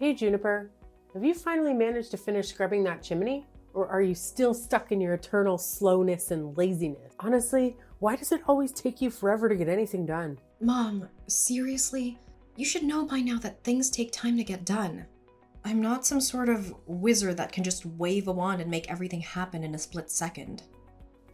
Hey Juniper, have you finally managed to finish scrubbing that chimney? Or are you still stuck in your eternal slowness and laziness? Honestly, why does it always take you forever to get anything done? Mom, seriously? You should know by now that things take time to get done. I'm not some sort of wizard that can just wave a wand and make everything happen in a split second.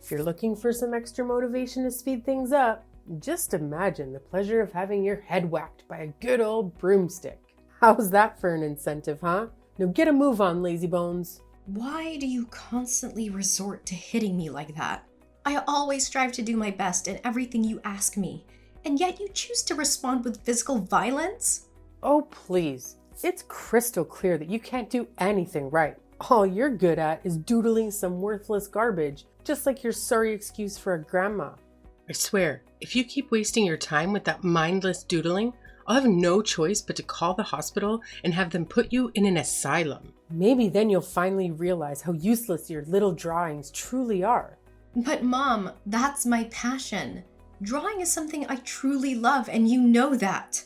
If you're looking for some extra motivation to speed things up, just imagine the pleasure of having your head whacked by a good old broomstick. How's that for an incentive, huh? Now get a move on, lazy bones. Why do you constantly resort to hitting me like that? I always strive to do my best in everything you ask me, and yet you choose to respond with physical violence? Oh, please. It's crystal clear that you can't do anything right. All you're good at is doodling some worthless garbage, just like your sorry excuse for a grandma. I swear, if you keep wasting your time with that mindless doodling, I'll have no choice but to call the hospital and have them put you in an asylum. Maybe then you'll finally realize how useless your little drawings truly are. But Mom, that's my passion. Drawing is something I truly love, and you know that.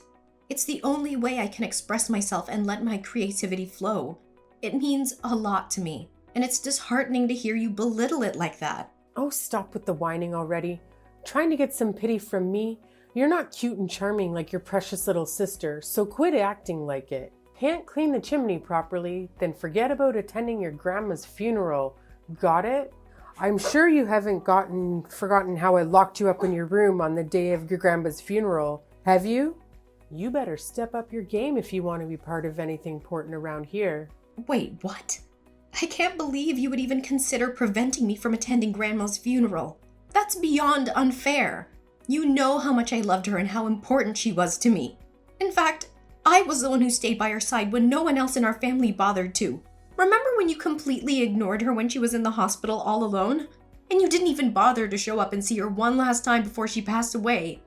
It's the only way I can express myself and let my creativity flow. It means a lot to me, and it's disheartening to hear you belittle it like that. Oh, stop with the whining already. Trying to get some pity from me? You're not cute and charming like your precious little sister, so quit acting like it. Can't clean the chimney properly, then forget about attending your grandma's funeral. Got it? I'm sure you haven't forgotten how I locked you up in your room on the day of your grandma's funeral, have you? You better step up your game if you want to be part of anything important around here. Wait, what? I can't believe you would even consider preventing me from attending Grandma's funeral. That's beyond unfair. You know how much I loved her and how important she was to me. In fact, I was the one who stayed by her side when no one else in our family bothered to. Remember when you completely ignored her when she was in the hospital all alone? And you didn't even bother to show up and see her one last time before she passed away.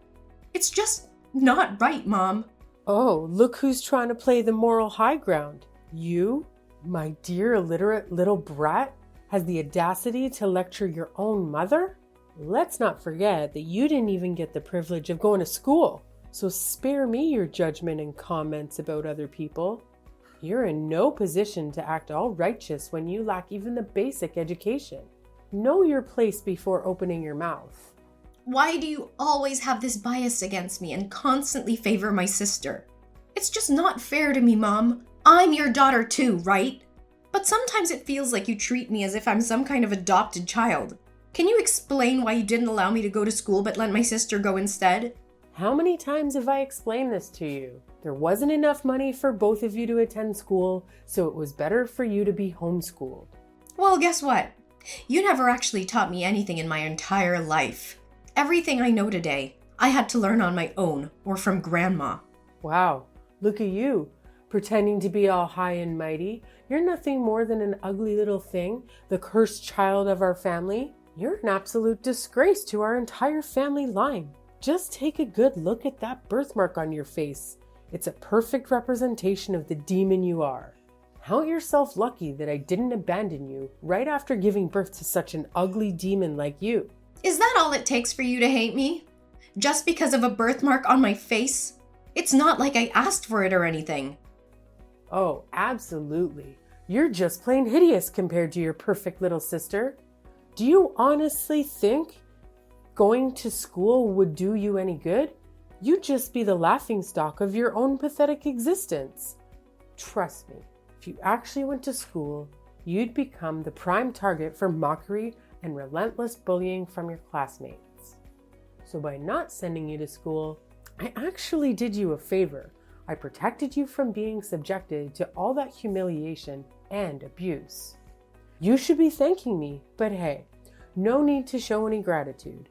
It's just not right, Mom. Oh, look who's trying to play the moral high ground. You, my dear illiterate little brat, has the audacity to lecture your own mother? Let's not forget that you didn't even get the privilege of going to school, so spare me your judgment and comments about other people. You're in no position to act all righteous when you lack even the basic education. Know your place before opening your mouth. Why do you always have this bias against me and constantly favor my sister? It's just not fair to me, Mom. I'm your daughter too, right? But sometimes it feels like you treat me as if I'm some kind of adopted child. Can you explain why you didn't allow me to go to school but let my sister go instead? How many times have I explained this to you? There wasn't enough money for both of you to attend school, so it was better for you to be homeschooled. Well, guess what? You never actually taught me anything in my entire life. Everything I know today, I had to learn on my own or from Grandma. Wow, look at you, pretending to be all high and mighty. You're nothing more than an ugly little thing, the cursed child of our family. You're an absolute disgrace to our entire family line. Just take a good look at that birthmark on your face. It's a perfect representation of the demon you are. Count yourself lucky that I didn't abandon you right after giving birth to such an ugly demon like you. Is that all it takes for you to hate me? Just because of a birthmark on my face? It's not like I asked for it or anything. Oh, absolutely. You're just plain hideous compared to your perfect little sister. Do you honestly think going to school would do you any good? You'd just be the laughingstock of your own pathetic existence. Trust me, if you actually went to school, you'd become the prime target for mockery and relentless bullying from your classmates. So by not sending you to school, I actually did you a favor. I protected you from being subjected to all that humiliation and abuse. You should be thanking me, but hey, no need to show any gratitude.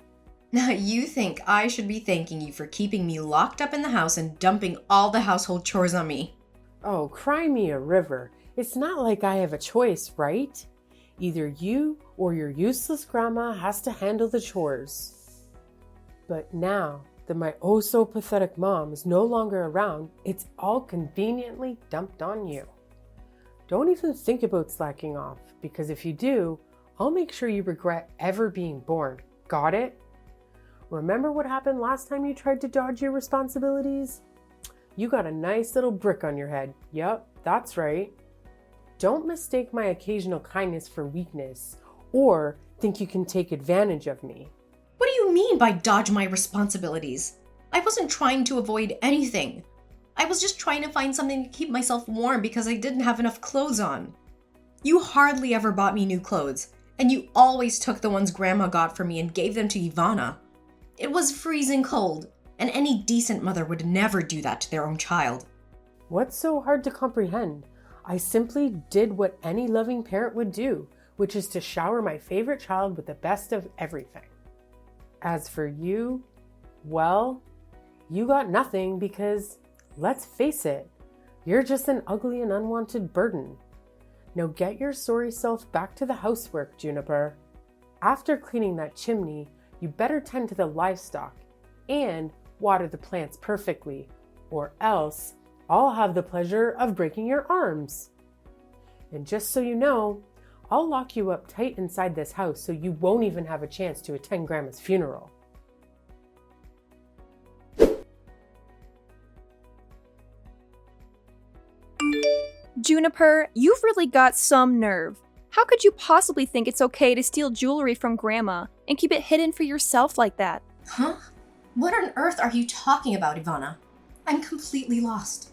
Now you think I should be thanking you for keeping me locked up in the house and dumping all the household chores on me. Oh, cry me a river. It's not like I have a choice, right? Either you or your useless grandma has to handle the chores. But now that my oh so pathetic mom is no longer around, it's all conveniently dumped on you. Don't even think about slacking off, because if you do, I'll make sure you regret ever being born. Got it? Remember what happened last time you tried to dodge your responsibilities? You got a nice little brick on your head. Yup, that's right. Don't mistake my occasional kindness for weakness or think you can take advantage of me. What do you mean by dodge my responsibilities? I wasn't trying to avoid anything. I was just trying to find something to keep myself warm because I didn't have enough clothes on. You hardly ever bought me new clothes, and you always took the ones Grandma got for me and gave them to Ivana. It was freezing cold, and any decent mother would never do that to their own child. What's so hard to comprehend? I simply did what any loving parent would do, which is to shower my favorite child with the best of everything. As for you, well, you got nothing because, let's face it, you're just an ugly and unwanted burden. Now get your sorry self back to the housework, Juniper. After cleaning that chimney, you better tend to the livestock and water the plants perfectly, or else I'll have the pleasure of breaking your arms. And just so you know, I'll lock you up tight inside this house so you won't even have a chance to attend Grandma's funeral. Juniper, you've really got some nerve. How could you possibly think it's okay to steal jewelry from Grandma and keep it hidden for yourself like that? Huh? What on earth are you talking about, Ivana? I'm completely lost.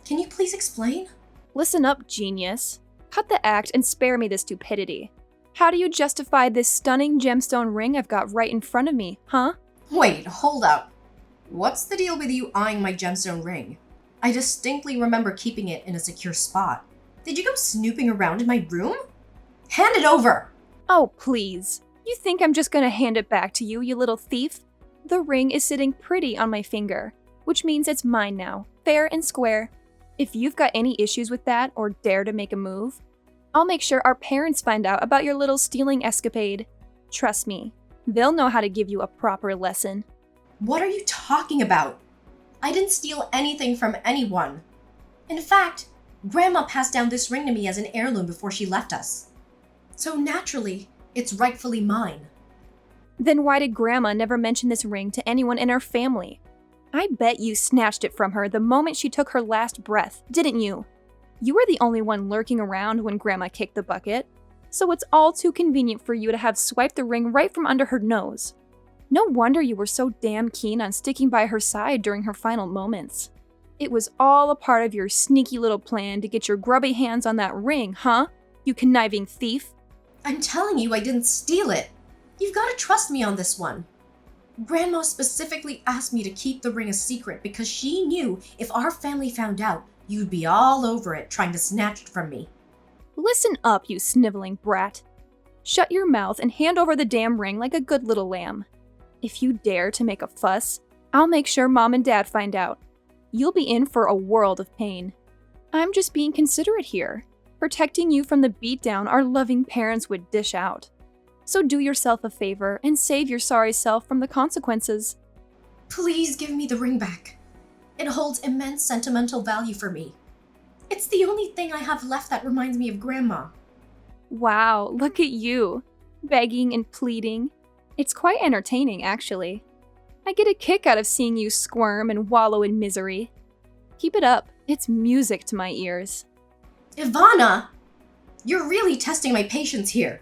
Can you please explain? Listen up, genius. Cut the act and spare me the stupidity. How do you justify this stunning gemstone ring I've got right in front of me, huh? Wait, hold up. What's the deal with you eyeing my gemstone ring? I distinctly remember keeping it in a secure spot. Did you go snooping around in my room? Hand it over! Oh, please. You think I'm just gonna hand it back to you, you little thief? The ring is sitting pretty on my finger, which means it's mine now, fair and square. If you've got any issues with that or dare to make a move, I'll make sure our parents find out about your little stealing escapade. Trust me, they'll know how to give you a proper lesson. What are you talking about? I didn't steal anything from anyone. In fact, Grandma passed down this ring to me as an heirloom before she left us. So naturally, it's rightfully mine. Then why did Grandma never mention this ring to anyone in our family? I bet you snatched it from her the moment she took her last breath, didn't you? You were the only one lurking around when Grandma kicked the bucket, so it's all too convenient for you to have swiped the ring right from under her nose. No wonder you were so damn keen on sticking by her side during her final moments. It was all a part of your sneaky little plan to get your grubby hands on that ring, huh? You conniving thief. I'm telling you I didn't steal it. You've got to trust me on this one. Grandma specifically asked me to keep the ring a secret because she knew if our family found out, you'd be all over it trying to snatch it from me. Listen up, you sniveling brat. Shut your mouth and hand over the damn ring like a good little lamb. If you dare to make a fuss, I'll make sure Mom and Dad find out. You'll be in for a world of pain. I'm just being considerate here, protecting you from the beatdown our loving parents would dish out. So do yourself a favor and save your sorry self from the consequences. Please give me the ring back. It holds immense sentimental value for me. It's the only thing I have left that reminds me of Grandma. Wow, look at you, begging and pleading. It's quite entertaining, actually. I get a kick out of seeing you squirm and wallow in misery. Keep it up, it's music to my ears. Ivana! You're really testing my patience here.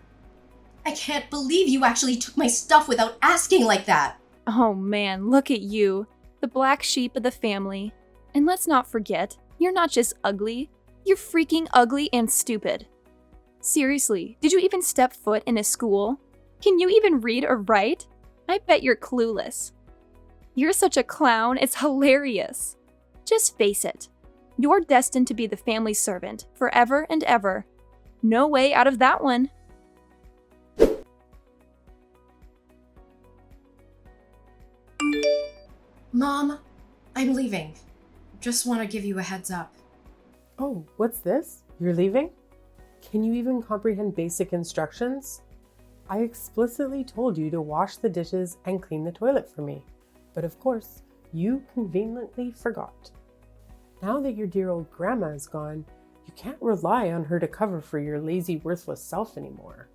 I can't believe you actually took my stuff without asking like that. Oh man, look at you, the black sheep of the family. And let's not forget, you're not just ugly, you're freaking ugly and stupid. Seriously, did you even step foot in a school? Can you even read or write? I bet you're clueless. You're such a clown, it's hilarious. Just face it, you're destined to be the family servant forever and ever. No way out of that one. Mom, I'm leaving. Just want to give you a heads up. Oh, what's this? You're leaving? Can you even comprehend basic instructions? I explicitly told you to wash the dishes and clean the toilet for me. But of course, you conveniently forgot. Now that your dear old grandma is gone, you can't rely on her to cover for your lazy, worthless self anymore.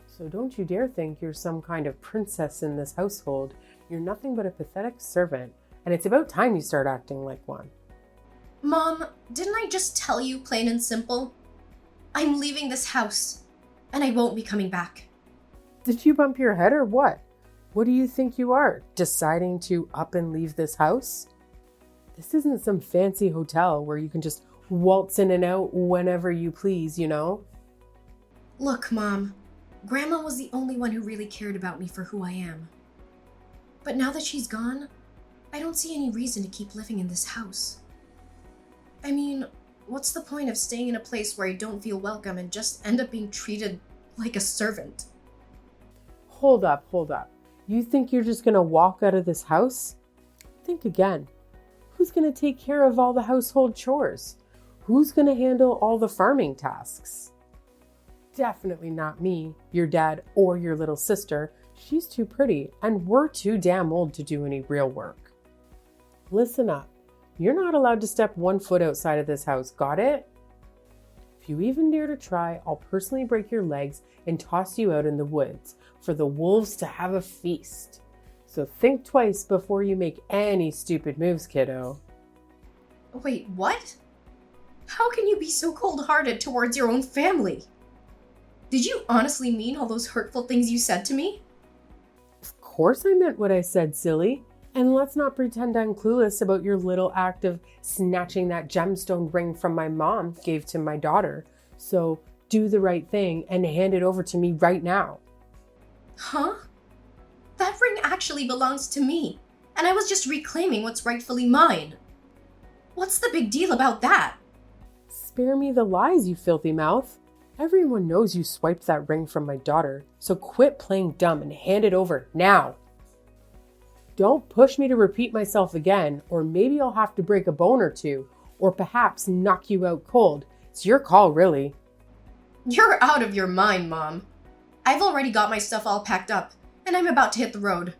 So don't you dare think you're some kind of princess in this household. You're nothing but a pathetic servant, and it's about time you start acting like one. Mom, didn't I just tell you plain and simple? I'm leaving this house, and I won't be coming back. Did you bump your head or what? What do you think you are, deciding to up and leave this house? This isn't some fancy hotel where you can just waltz in and out whenever you please, you know? Look, Mom, Grandma was the only one who really cared about me for who I am. But now that she's gone, I don't see any reason to keep living in this house. I mean, what's the point of staying in a place where I don't feel welcome and just end up being treated like a servant? Hold up. You think you're just gonna walk out of this house? Think again. Who's gonna take care of all the household chores? Who's gonna handle all the farming tasks? Definitely not me, your dad, or your little sister. She's too pretty, and we're too damn old to do any real work. Listen up. You're not allowed to step 1 foot outside of this house, got it? If you even dare to try, I'll personally break your legs and toss you out in the woods for the wolves to have a feast. So think twice before you make any stupid moves, kiddo. Wait, what? How can you be so cold-hearted towards your own family? Did you honestly mean all those hurtful things you said to me? Of course I meant what I said, silly. And let's not pretend I'm clueless about your little act of snatching that gemstone ring from my mom gave to my daughter. So do the right thing and hand it over to me right now. Huh? That ring actually belongs to me, and I was just reclaiming what's rightfully mine. What's the big deal about that? Spare me the lies, you filthy mouth. Everyone knows you swiped that ring from my daughter, so quit playing dumb and hand it over now. Don't push me to repeat myself again, or maybe I'll have to break a bone or two, or perhaps knock you out cold. It's your call, really. You're out of your mind, Mom. I've already got my stuff all packed up, and I'm about to hit the road.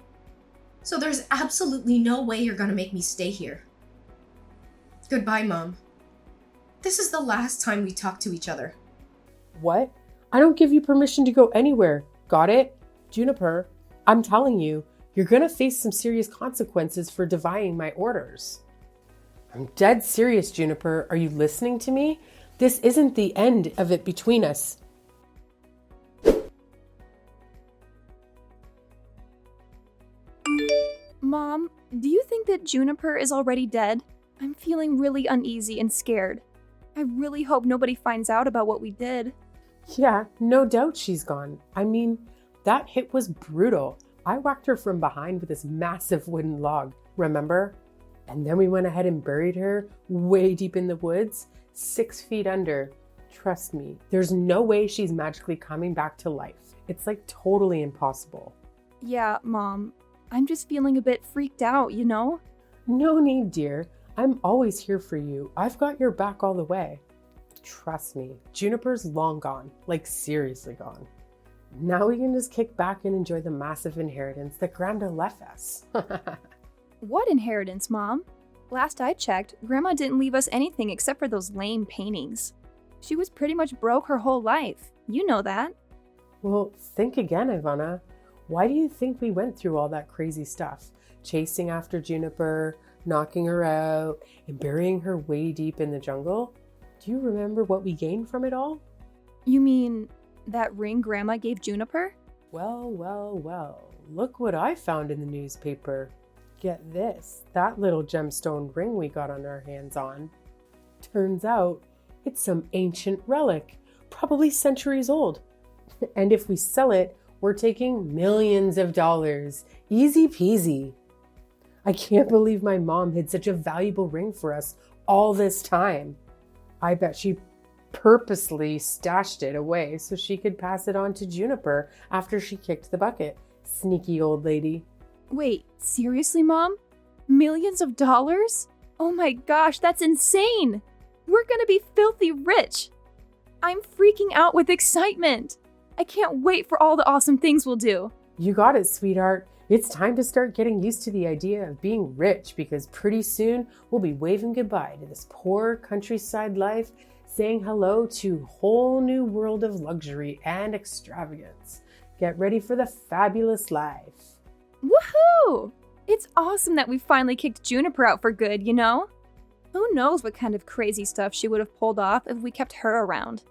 So there's absolutely no way you're gonna make me stay here. Goodbye, Mom. This is the last time we talk to each other. What? I don't give you permission to go anywhere. Got it? Juniper, I'm telling you, you're gonna face some serious consequences for defying my orders. I'm dead serious, Juniper. Are you listening to me? This isn't the end of it between us. Mom, do you think that Juniper is already dead? I'm feeling really uneasy and scared. I really hope nobody finds out about what we did. Yeah, no doubt she's gone. I mean, that hit was brutal. I whacked her from behind with this massive wooden log, remember? And then we went ahead and buried her way deep in the woods, 6 feet under. Trust me, there's no way she's magically coming back to life. It's like totally impossible. Yeah, Mom. I'm just feeling a bit freaked out, you know? No need, dear. I'm always here for you. I've got your back all the way. Trust me, Juniper's long gone, like seriously gone. Now we can just kick back and enjoy the massive inheritance that Grandma left us. What inheritance, Mom? Last I checked, Grandma didn't leave us anything except for those lame paintings. She was pretty much broke her whole life. You know that. Well, think again, Ivana. Why do you think we went through all that crazy stuff? Chasing after Juniper, knocking her out, and burying her way deep in the jungle? Do you remember what we gained from it all? You mean that ring Grandma gave Juniper? Well. Look what I found in the newspaper. Get this, that little gemstone ring we got on our hands on. Turns out, it's some ancient relic, probably centuries old. And if we sell it, we're taking millions of dollars. Easy peasy. I can't believe my mom hid such a valuable ring for us all this time. I bet she purposely stashed it away so she could pass it on to Juniper after she kicked the bucket. Sneaky old lady. Wait, seriously, Mom? Millions of dollars? Oh my gosh, that's insane! We're gonna be filthy rich! I'm freaking out with excitement! I can't wait for all the awesome things we'll do! You got it, sweetheart. It's time to start getting used to the idea of being rich because pretty soon we'll be waving goodbye to this poor countryside life, saying hello to a whole new world of luxury and extravagance. Get ready for the fabulous life. Woohoo! It's awesome that we finally kicked Juniper out for good, you know? Who knows what kind of crazy stuff she would have pulled off if we kept her around.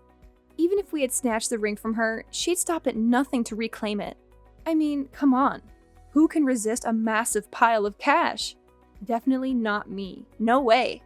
Even if we had snatched the ring from her, she'd stop at nothing to reclaim it. I mean, come on. Who can resist a massive pile of cash? Definitely not me. No way.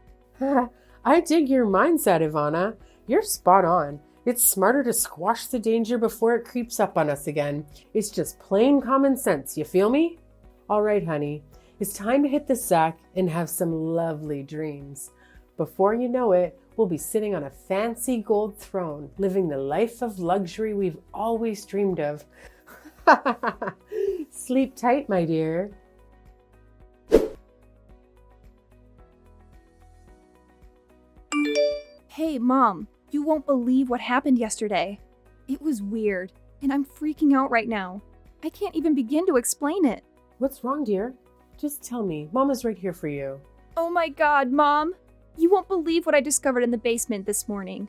I dig your mindset, Ivana. You're spot on. It's smarter to squash the danger before it creeps up on us again. It's just plain common sense, you feel me? All right, honey. It's time to hit the sack and have some lovely dreams. Before you know it, we'll be sitting on a fancy gold throne, living the life of luxury we've always dreamed of. Sleep tight, my dear. Hey, Mom, you won't believe what happened yesterday. It was weird, and I'm freaking out right now. I can't even begin to explain it. What's wrong, dear? Just tell me. Mama's right here for you. Oh my God, Mom! You won't believe what I discovered in the basement this morning.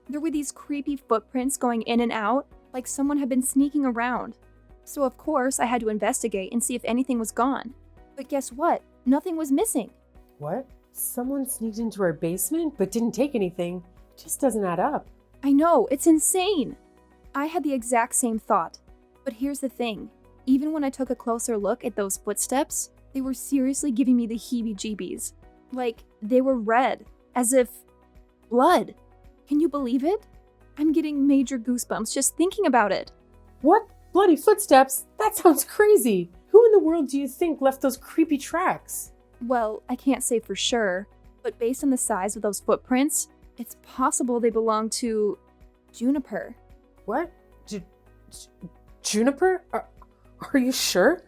There were these creepy footprints going in and out, like someone had been sneaking around. So of course, I had to investigate and see if anything was gone. But guess what? Nothing was missing. What? Someone sneaked into our basement but didn't take anything? It just doesn't add up. I know, it's insane! I had the exact same thought. But here's the thing. Even when I took a closer look at those footsteps, they were seriously giving me the heebie-jeebies. Like, they were red, as if blood. Can you believe it? I'm getting major goosebumps just thinking about it. What? Bloody footsteps? That sounds crazy. Who in the world do you think left those creepy tracks? Well, I can't say for sure, but based on the size of those footprints, it's possible they belong to Juniper. What? Juniper? Are you sure?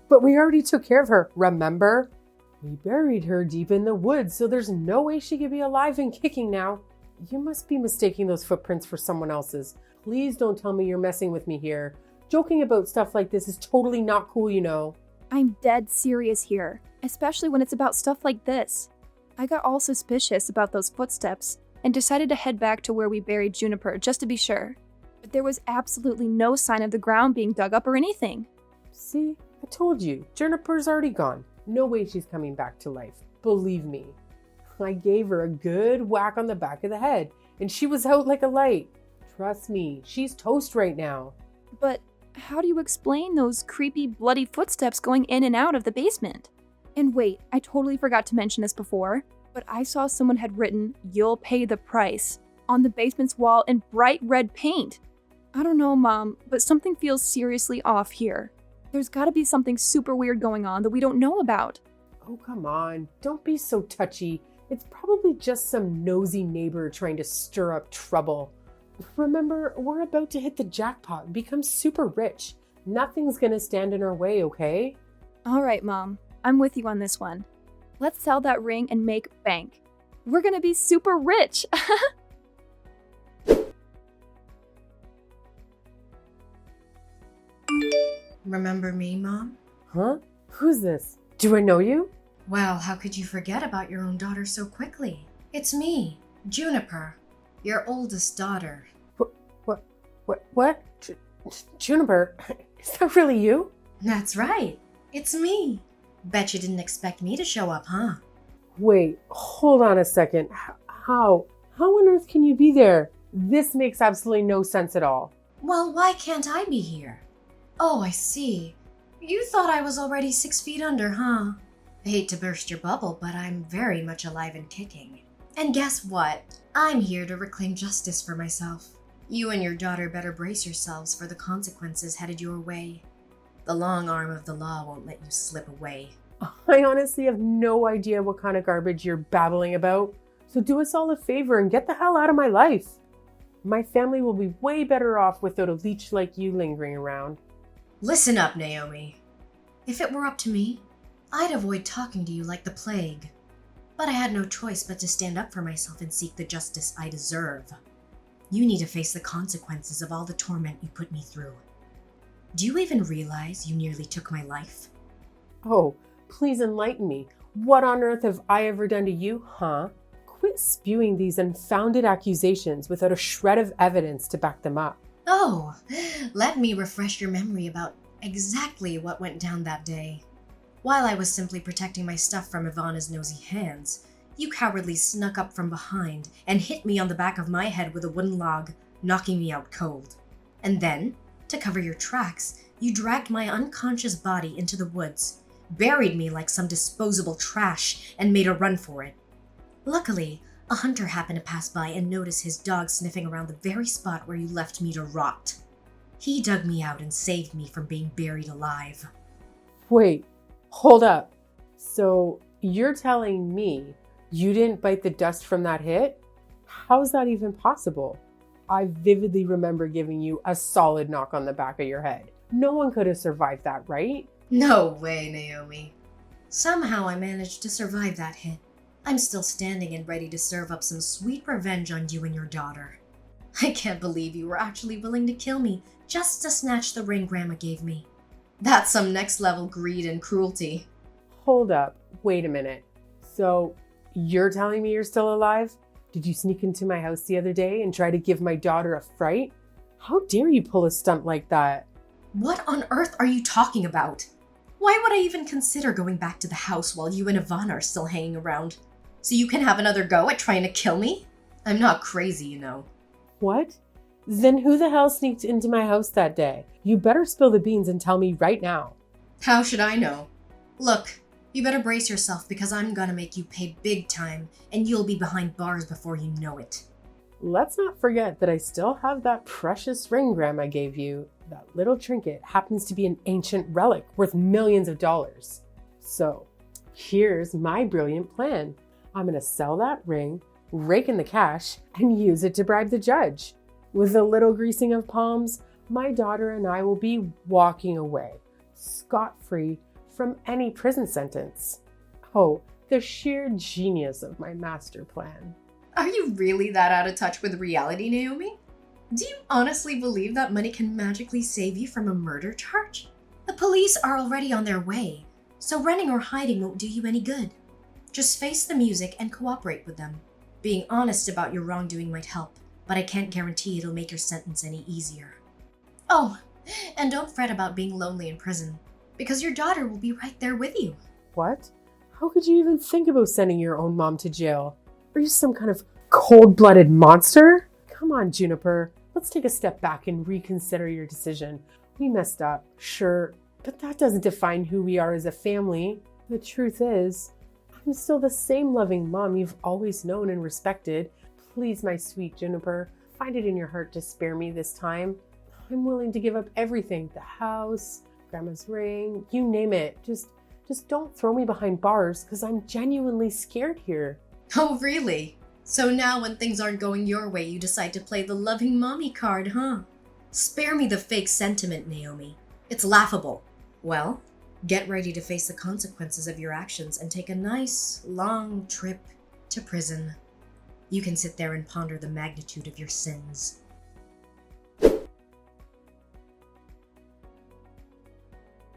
But we already took care of her, remember? We buried her deep in the woods, so there's no way she could be alive and kicking now. You must be mistaking those footprints for someone else's. Please don't tell me you're messing with me here. Joking about stuff like this is totally not cool, you know. I'm dead serious here, especially when it's about stuff like this. I got all suspicious about those footsteps and decided to head back to where we buried Juniper just to be sure. But there was absolutely no sign of the ground being dug up or anything. See, I told you, Juniper's already gone. No way she's coming back to life. Believe me. I gave her a good whack on the back of the head, and she was out like a light. Trust me, she's toast right now. But how do you explain those creepy, bloody footsteps going in and out of the basement? And wait, I totally forgot to mention this before, but I saw someone had written, "You'll pay the price," on the basement's wall in bright red paint. I don't know, Mom, but something feels seriously off here. There's gotta be something super weird going on that we don't know about. Oh, come on. Don't be so touchy. It's probably just some nosy neighbor trying to stir up trouble. Remember, we're about to hit the jackpot and become super rich. Nothing's gonna stand in our way, okay? All right, Mom. I'm with you on this one. Let's sell that ring and make bank. We're gonna be super rich! Remember me, Mom? Huh? Who's this? Do I know you? Well, how could you forget about your own daughter so quickly? It's me, Juniper, your oldest daughter. What? Juniper, is that really you? That's right. It's me. Bet you didn't expect me to show up, huh? Wait, hold on a second. How on earth can you be there? This makes absolutely no sense at all. Well, why can't I be here? Oh, I see. You thought I was already 6 feet under, huh? I hate to burst your bubble, but I'm very much alive and kicking. And guess what? I'm here to reclaim justice for myself. You and your daughter better brace yourselves for the consequences headed your way. The long arm of the law won't let you slip away. I honestly have no idea what kind of garbage you're babbling about. So do us all a favor and get the hell out of my life. My family will be way better off without a leech like you lingering around. Listen up, Naomi. If it were up to me, I'd avoid talking to you like the plague. But I had no choice but to stand up for myself and seek the justice I deserve. You need to face the consequences of all the torment you put me through. Do you even realize you nearly took my life? Oh, please enlighten me. What on earth have I ever done to you, huh? Quit spewing these unfounded accusations without a shred of evidence to back them up. Oh, let me refresh your memory about exactly what went down that day. While I was simply protecting my stuff from Ivana's nosy hands, you cowardly snuck up from behind and hit me on the back of my head with a wooden log, knocking me out cold. And then, to cover your tracks, you dragged my unconscious body into the woods, buried me like some disposable trash, and made a run for it. Luckily, a hunter happened to pass by and notice his dog sniffing around the very spot where you left me to rot. He dug me out and saved me from being buried alive. Wait, hold up. So you're telling me you didn't bite the dust from that hit? How's that even possible? I vividly remember giving you a solid knock on the back of your head. No one could have survived that, right? No way, Naomi. Somehow I managed to survive that hit. I'm still standing and ready to serve up some sweet revenge on you and your daughter. I can't believe you were actually willing to kill me just to snatch the ring Grandma gave me. That's some next level greed and cruelty. Hold up, wait a minute. So you're telling me you're still alive? Did you sneak into my house the other day and try to give my daughter a fright? How dare you pull a stunt like that? What on earth are you talking about? Why would I even consider going back to the house while you and Ivana are still hanging around? So you can have another go at trying to kill me? I'm not crazy, you know. What? Then who the hell sneaked into my house that day? You better spill the beans and tell me right now. How should I know? Look, you better brace yourself because I'm gonna make you pay big time and you'll be behind bars before you know it. Let's not forget that I still have that precious ring Grandma gave you. That little trinket happens to be an ancient relic worth millions of dollars. So, here's my brilliant plan. I'm gonna sell that ring, rake in the cash, and use it to bribe the judge. With a little greasing of palms, my daughter and I will be walking away, scot-free from any prison sentence. Oh, the sheer genius of my master plan. Are you really that out of touch with reality, Naomi? Do you honestly believe that money can magically save you from a murder charge? The police are already on their way, so running or hiding won't do you any good. Just face the music and cooperate with them. Being honest about your wrongdoing might help, but I can't guarantee it'll make your sentence any easier. Oh, and don't fret about being lonely in prison, because your daughter will be right there with you. What? How could you even think about sending your own mom to jail? Are you some kind of cold-blooded monster? Come on, Juniper. Let's take a step back and reconsider your decision. We messed up, sure, but that doesn't define who we are as a family. The truth is, I'm still the same loving mom you've always known and respected. Please, my sweet Juniper, find it in your heart to spare me this time. I'm willing to give up everything. The house, Grandma's ring, you name it. Just don't throw me behind bars because I'm genuinely scared here. Oh, really? So now when things aren't going your way, you decide to play the loving mommy card, huh? Spare me the fake sentiment, Naomi. It's laughable. Well, get ready to face the consequences of your actions and take a nice, long trip to prison. You can sit there and ponder the magnitude of your sins.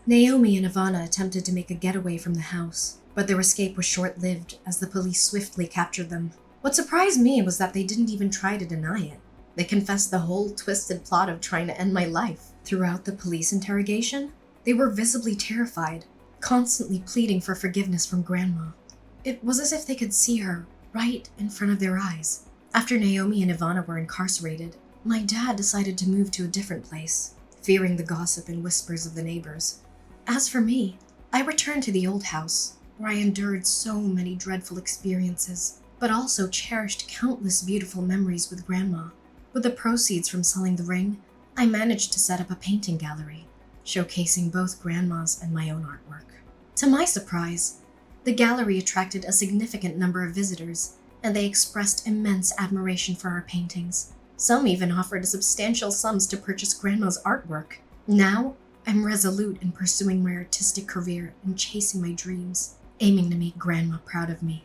Naomi and Ivana attempted to make a getaway from the house, but their escape was short-lived as the police swiftly captured them. What surprised me was that they didn't even try to deny it. They confessed the whole twisted plot of trying to end my life. Throughout the police interrogation, they were visibly terrified, constantly pleading for forgiveness from Grandma. It was as if they could see her right in front of their eyes. After Naomi and Ivana were incarcerated, my dad decided to move to a different place, fearing the gossip and whispers of the neighbors. As for me, I returned to the old house, where I endured so many dreadful experiences, but also cherished countless beautiful memories with Grandma. With the proceeds from selling the ring, I managed to set up a painting gallery, showcasing both Grandma's and my own artwork. To my surprise, the gallery attracted a significant number of visitors, and they expressed immense admiration for our paintings. Some even offered substantial sums to purchase Grandma's artwork. Now, I'm resolute in pursuing my artistic career and chasing my dreams, aiming to make Grandma proud of me.